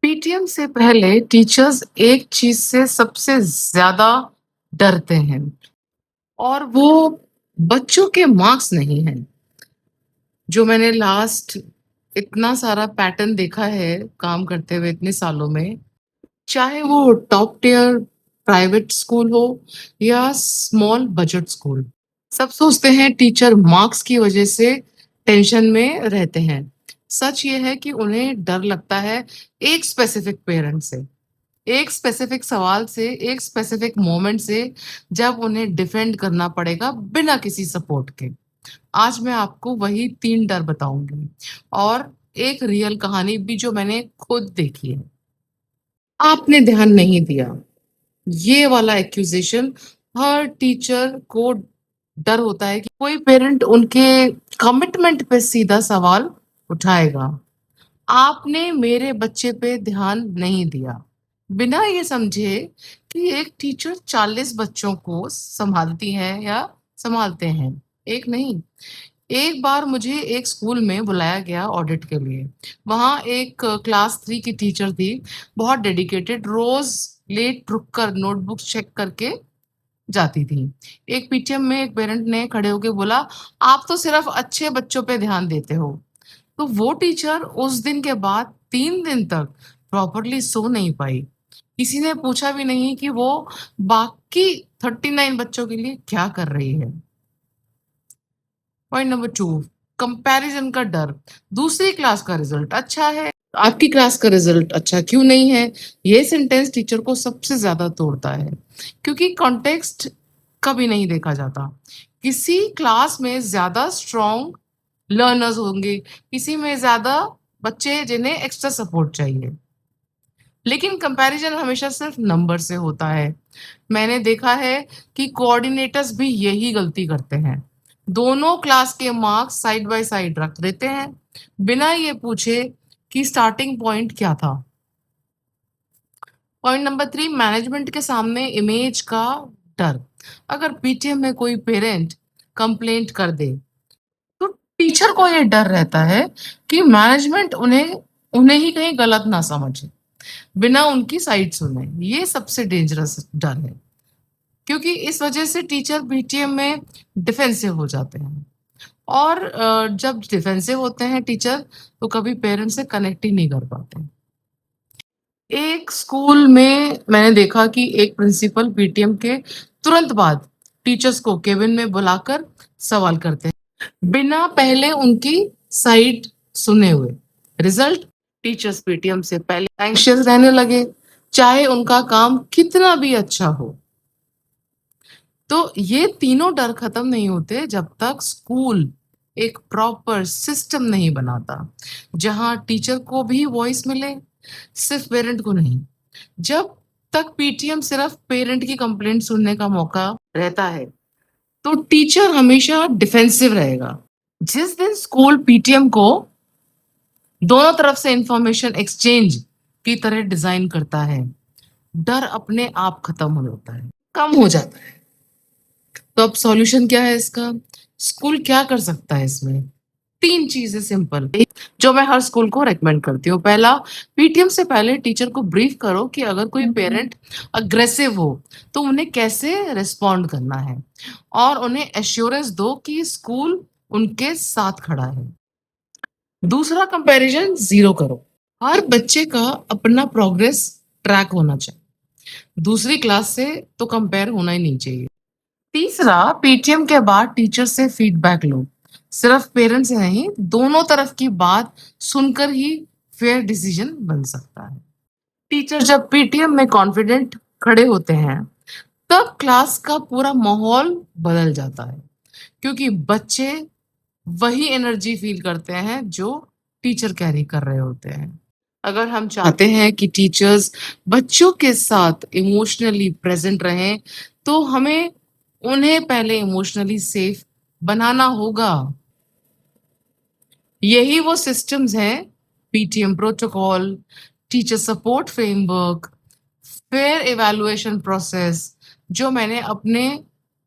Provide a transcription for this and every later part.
PTM से पहले teachers एक चीज से सबसे ज्यादा डरते हैं और वो बच्चों के मार्क्स नहीं हैं। जो मैंने लास्ट इतना सारा पैटर्न देखा है काम करते हुए इतने सालों में, चाहे वो टॉप टियर प्राइवेट स्कूल हो या स्मॉल बजट स्कूल, सब सोचते हैं टीचर मार्क्स की वजह से टेंशन में रहते हैं। सच ये है कि उन्हें डर लगता है एक स्पेसिफिक पेरेंट से, एक स्पेसिफिक सवाल से, एक स्पेसिफिक मोमेंट से, जब उन्हें डिफेंड करना पड़ेगा बिना किसी सपोर्ट के। आज मैं आपको वही 3 डर बताऊंगी और एक रियल कहानी भी जो मैंने खुद देखी है। आपने ध्यान नहीं दिया। ये वाला एक्यूजेशन हर टीचर को डर होता है कि कोई पेरेंट उनके कमिटमेंट पे सीधा सवाल उठाएगा। आपने मेरे बच्चे पे ध्यान नहीं दिया। बिना ये समझे कि एक टीचर 40 बच्चों को संभालती है या संभालते हैं। एक नहीं, एक बार मुझे एक स्कूल में बुलाया गया ऑडिट के लिए। वहाँ एक क्लास 3 की टीचर थी, बहुत डेडिकेटेड, रोज़ लेट रुक कर नोटबुक्स चेक करके जाती थी। एक पीटीएम में एक पेरेंट ने खड़े होके बोला, "आप तो सिर्फ अच्छे बच्चों पे ध्यान देते हो।" तो वो टीचर उस दिन के बाद 3 दिन तक प्रॉपर्ली सो नहीं पाई। किसी ने पूछा भी नहीं कि वो बाकी 39 बच्चों के लिए क्या कर रही है। पॉइंट नंबर 2, कंपैरिजन का डर। दूसरी क्लास का रिजल्ट अच्छा है, आपकी क्लास का रिजल्ट अच्छा क्यों नहीं है? ये सेंटेंस टीचर को सबसे ज्यादा तोड़ता है, क्योंकि कॉन्टेक्स्ट कभी नहीं देखा जाता। किसी क्लास में ज्यादा स्ट्रॉन्ग लर्नर्स होंगे, किसी में ज्यादा बच्चे जिन्हें एक्स्ट्रा सपोर्ट चाहिए। लेकिन कंपैरिजन हमेशा सिर्फ नंबर से होता है। मैंने देखा है कि कोऑर्डिनेटर्स भी यही गलती करते हैं। दोनों क्लास के मार्क्स साइड बाय साइड रख देते हैं, बिना ये पूछे कि स्टार्टिंग पॉइंट क्या था। पॉइंट नंबर 3, मैनेजमेंट के सामने इमेज का डर। अगर पीटीएम में कोई पेरेंट कंप्लेंट कर दे, तो टीचर को ये डर रहता है कि मैनेजमेंट उन्हें उन्हें ही कहीं गलत ना समझे, बिना उनकी साइड सुने। ये सबसे डेंजरस डर है, क्योंकि इस वजह से टीचर पीटीएम में डिफेंसिव हो जाते हैं। और जब डिफेंसिव होते हैं टीचर, तो कभी पेरेंट्स से कनेक्ट ही नहीं कर पाते। एक स्कूल में मैंने देखा कि एक प्रिंसिपल पीटीएम के तुरंत बाद टीचर्स को केबिन में बुलाकर सवाल करते हैं, बिना पहले उनकी साइड सुने हुए। रिजल्ट, टीचर्स पीटीएम से पहले एंग्शियस रहने लगे, चाहे उनका काम कितना भी अच्छा हो। तो ये तीनों डर खत्म नहीं होते जब तक स्कूल एक प्रॉपर सिस्टम नहीं बनाता, जहां टीचर को भी वॉइस मिले, सिर्फ पेरेंट को नहीं। जब तक पीटीएम सिर्फ पेरेंट की कंप्लेंट सुनने का मौका रहता है, तो टीचर हमेशा डिफेंसिव रहेगा। जिस दिन स्कूल पीटीएम को दोनों तरफ से इंफॉर्मेशन एक्सचेंज की तरह डिजाइन करता है, डर अपने आप खत्म हो जाता है, कम हो जाता है। तो अब सॉल्यूशन क्या है इसका? स्कूल क्या कर सकता है इसमें? 3 चीजें सिंपल, जो मैं हर स्कूल को रेकमेंड करती हूँ। पहला, पीटीएम से पहले टीचर को ब्रीफ करो कि अगर कोई पेरेंट अग्रेसिव हो, तो उन्हें कैसे रिस्पॉन्ड करना है, और उन्हें एश्योरेंस दो कि स्कूल उनके साथ खड़ा है। दूसरा, कंपैरिजन ज़ीरो करो। हर बच्चे का अपना प्रोग्रेस ट्रैक होना चाहिए। दूसरी क्लास से तो कंपेयर होना ही नहीं चाहिए। तीसरा, पीटीएम के बाद टीचर से फीडबैक लो। सिर्फ पेरेंट्स से नहीं, दोनों तरफ की बात सुनकर ही फेयर डिसीजन बन सकता है। टीचर जब पीटीएम में कॉन्फिडेंट खड़े होते हैं, तब क्लास का पूरा माहौल बदल जाता है, क्योंकि बच्चे वही एनर्जी फील करते हैं जो टीचर कैरी कर रहे होते हैं। अगर हम चाहते हैं कि टीचर्स बच्चों के साथ इमोशनली प्रेजेंट रहें, तो हमें उन्हें पहले इमोशनली सेफ बनाना होगा। यही वो सिस्टम्स हैं, PTM protocol, teacher support framework, fair evaluation process, जो मैंने अपने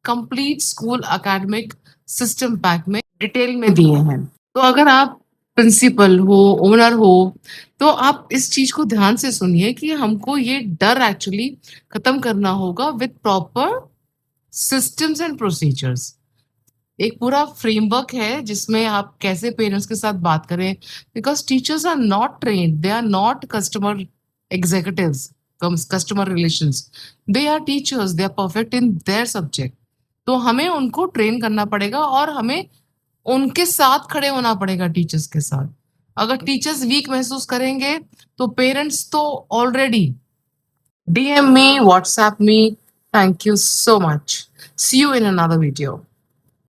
complete school academic system pack में डिटेल में दिए हैं। तो अगर आप प्रिंसिपल हो, ओनर हो, तो आप इस चीज़ को ध्यान से सुनिए कि हमको ये डर एक्चुअली खत्म करना होगा with proper systems and procedures. एक पूरा फ्रेमवर्क है जिसमें आप कैसे पेरेंट्स के साथ बात करें, because teachers are not trained, they are not customer executives, customer relations. They are teachers, they are perfect in their subject. तो हमें उनको ट्रेन करना पड़ेगा और हमें उनके साथ खड़े होना पड़ेगा टीचर्स के साथ। अगर टीचर्स वीक महसूस करेंगे, तो पेरेंट्स तो already DM me, WhatsApp me. Thank you so much. See you in another video.